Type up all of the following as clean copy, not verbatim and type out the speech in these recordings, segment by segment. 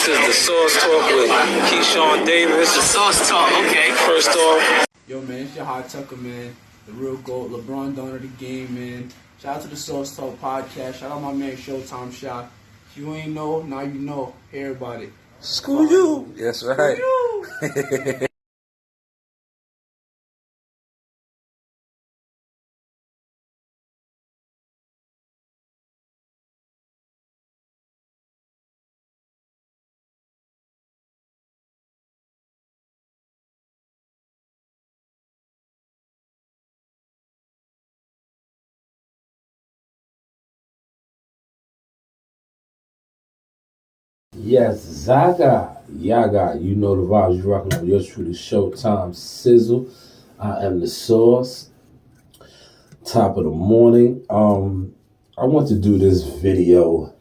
This is the Sauce Talk with Keyshawn Davis. The Sauce Talk, okay. First off, yo, man, it's your hot Tucker, man. The real GOAT, LeBron Donner of the game, man. Shout out to the Sauce Talk podcast. Shout out my man Showtime Shot. If you ain't know, now you know. Hear about it. screw you. That's right. Screw you. Yes, Zaga, Yaga, you know the vibes. You rocking with yours truly, Showtime Sizzle. I am the Sauce. Top of the morning. I want to do this video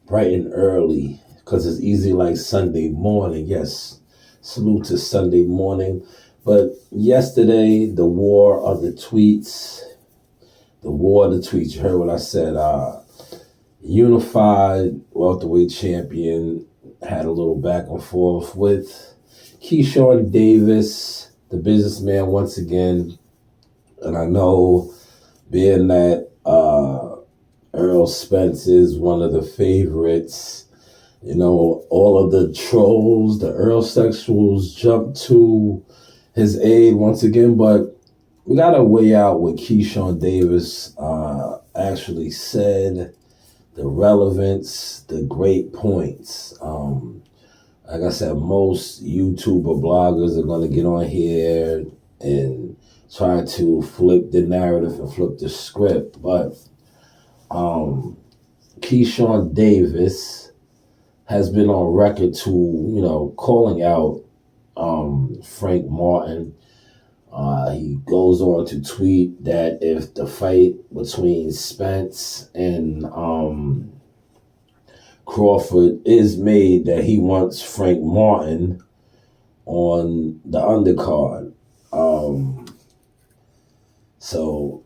bright and early because it's easy like Sunday morning. Yes, salute to Sunday morning. But yesterday, the war of the tweets. You heard what I said. Unified welterweight champion had a little back and forth with Keyshawn Davis, the businessman, once again. And I know, being that Errol Spence is one of the favorites, you know, all of the trolls, the Earl sexuals jumped to his aid once again. But we got to weigh out what Keyshawn Davis actually said, the relevance, the great points. Like I said, most YouTuber bloggers are going to get on here and try to flip the narrative and flip the script. But Keyshawn Davis has been on record to, you know, calling out Frank Martin. He goes on to tweet that if the fight between Spence and Crawford is made, that he wants Frank Martin on the undercard. So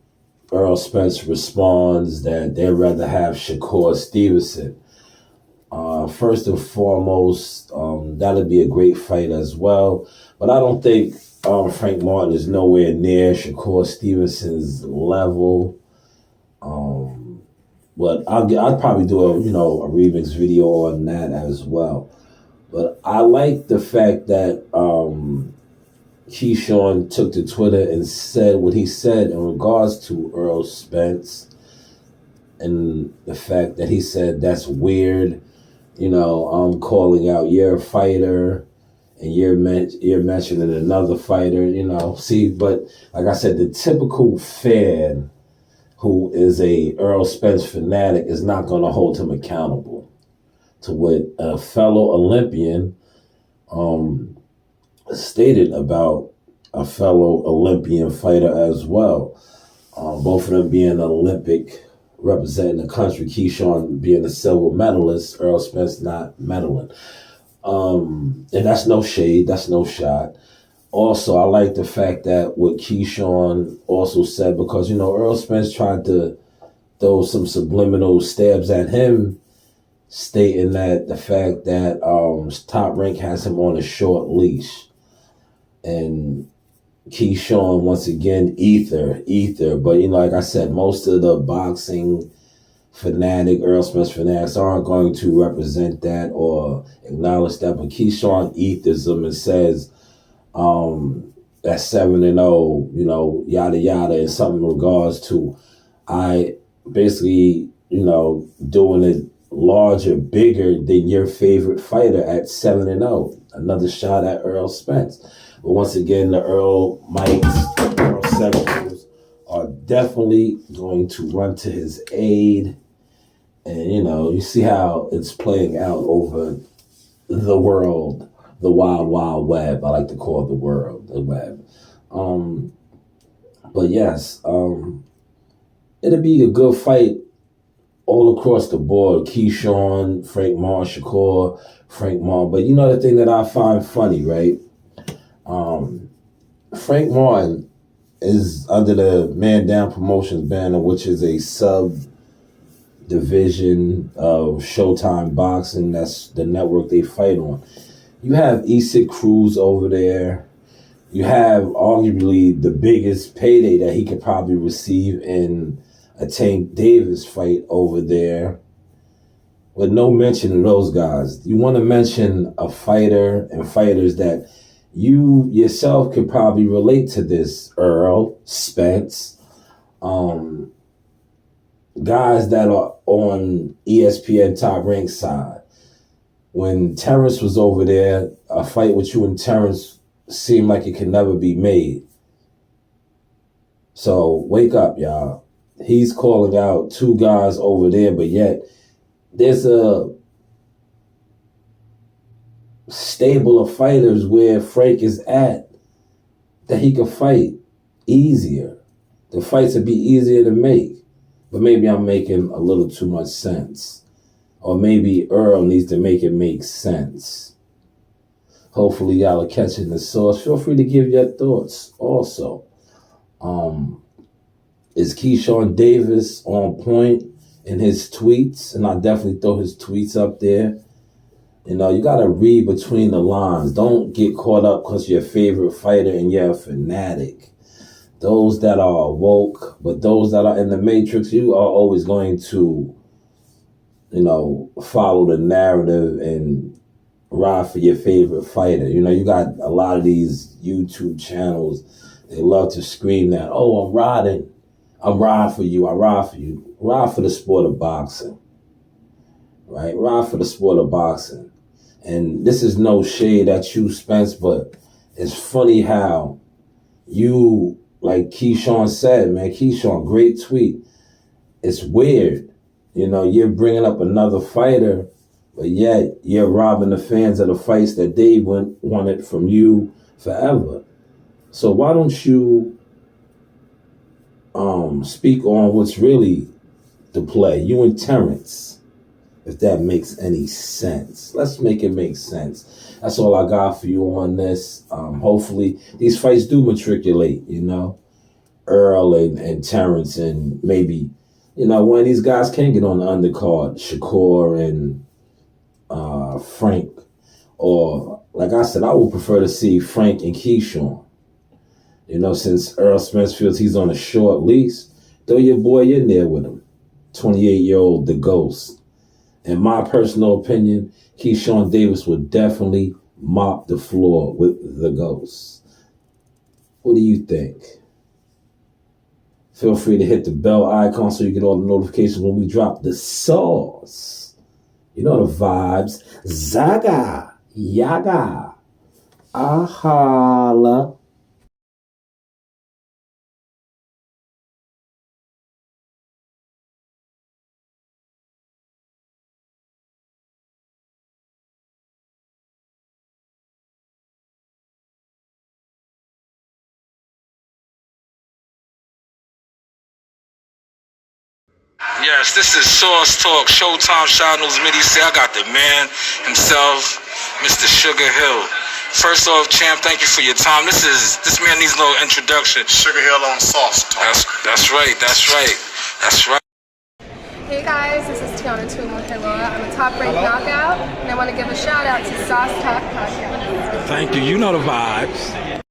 Earl Spence responds that they'd rather have Shakur Stevenson. First and foremost, that'll be a great fight as well. But I don't think Frank Martin is nowhere near Shakur Stevenson's level. But I'd probably do a remix video on that as well. But I like the fact that Keyshawn took to Twitter and said what he said in regards to Earl Spence, and the fact that he said that's weird. You know, I'm calling out your fighter, and you're mentioning another fighter, you know. See, but like I said, the typical fan who is a Earl Spence fanatic is not going to hold him accountable to what a fellow Olympian stated about a fellow Olympian fighter as well. Both of them being Olympic, representing the country. Keyshawn being a silver medalist, Earl Spence not medaling. And that's no shade, that's no shot. Also, I like the fact that what Keyshawn also said, because, you know, Earl Spence tried to throw some subliminal stabs at him, stating that the fact that Top Rank has him on a short leash. And Keyshawn, once again, ether. But, you know, like I said, most of the boxing fanatic, Earl Spence fanatics aren't going to represent that or acknowledge that. But Keyshawn ethers them and says that's 7-0, you know, yada yada, and something in regards to I basically, you know, doing it larger, bigger than your favorite fighter at 7-0. Another shot at Earl Spence. But once again, the Earl Mites, Earl Sexuals are definitely going to run to his aid. And, you know, you see how it's playing out over the world, the wild, wild web. I like to call it the world, the web. But yes, it'll be a good fight all across the board. Keyshawn, Frank Martin, Shakur, Frank Martin. But you know the thing that I find funny, right? Frank Martin is under the Man Down Promotions banner, which is a sub division of Showtime Boxing. That's the network they fight on. You have Isid Cruz over there. You have arguably the biggest payday that he could probably receive in a Tank Davis fight over there, with no mention of those guys. You want to mention a fighter and fighters that you yourself could probably relate to this: Errol Spence, guys that are on ESPN Top Rank side. When Terrence was over there, a fight with you and Terrence seemed like it could never be made. So wake up, y'all. He's calling out two guys over there, but yet there's a stable of fighters where Frank is at that he can fight easier. The fights would be easier to make. But maybe I'm making a little too much sense. Or maybe Earl needs to make it make sense. Hopefully y'all are catching the sauce. Feel free to give your thoughts also. Is Keyshawn Davis on point in his tweets? And I definitely throw his tweets up there. You know, you got to read between the lines. Don't get caught up because you're your favorite fighter and you're a fanatic. Those that are woke, but those that are in the matrix, you are always going to, you know, follow the narrative and ride for your favorite fighter. You know, you got a lot of these YouTube channels. They love to scream that, oh, I'm riding for you. I ride for you. Ride for the sport of boxing, right? Ride for the sport of boxing. And this is no shade at you, Spence, but it's funny how you, like Keyshawn said, man, Keyshawn, great tweet. It's weird. You know, you're bringing up another fighter, but yet you're robbing the fans of the fights that they wanted from you forever. So why don't you speak on what's really the play? You and Terrence, if that makes any sense. Let's make it make sense. That's all I got for you on this. Hopefully these fights do matriculate, you know, Earl and Terrence, and maybe, you know, one of these guys can get on the undercard, Shakur and Frank. Or, like I said, I would prefer to see Frank and Keyshawn. You know, since Errol Spence feels he's on a short lease, throw your boy in there with him. 28-year-old The Ghost. In my personal opinion, Keyshawn Davis would definitely mop the floor with The Ghost. What do you think? Feel free to hit the bell icon so you get all the notifications when we drop the sauce. You know the vibes. Zaga, yaga, ahala. Yes, this is Source Talk, Showtime Shot News Midi. Say I got the man himself, Mr. Sugar Hill. First off, champ, thank you for your time. This man needs no introduction. Sugar Hill on Sauce Talk. That's right. Hey guys, this is Tiana Tumo-Hiloa. I'm a top-ranked knockout, and I want to give a shout out to Sauce Talk Podcast. Thank you. You know the vibes.